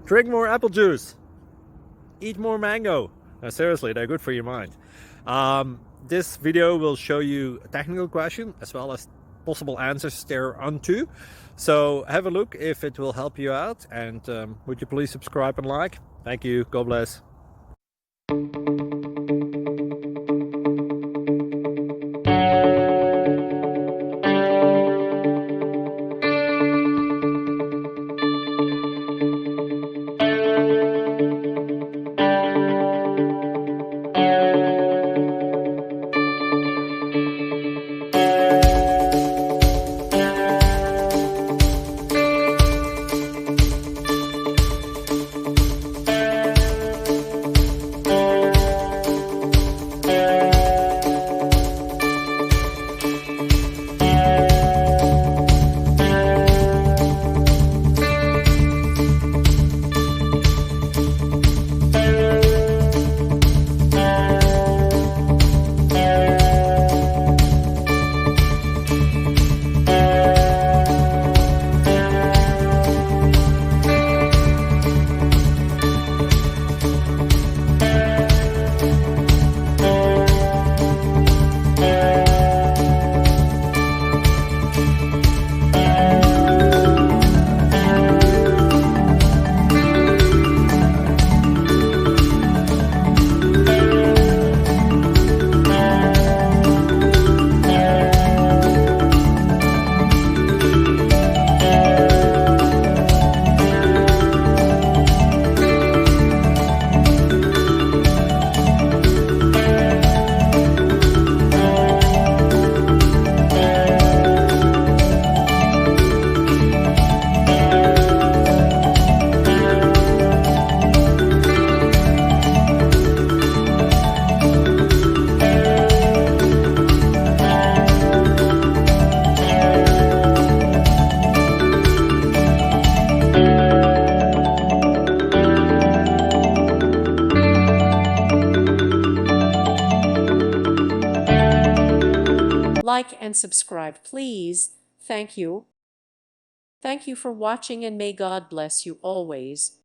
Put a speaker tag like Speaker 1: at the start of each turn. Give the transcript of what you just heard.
Speaker 1: Drink more apple juice. Eat more mango. No, seriously, they're good for your mind. This video will show you a technical question as well as possible answers thereunto. So have a look if it will help you out, and would you please subscribe and like? Thank you. God bless.
Speaker 2: Like and subscribe, please. Thank you. Thank you for watching, and may God bless you always.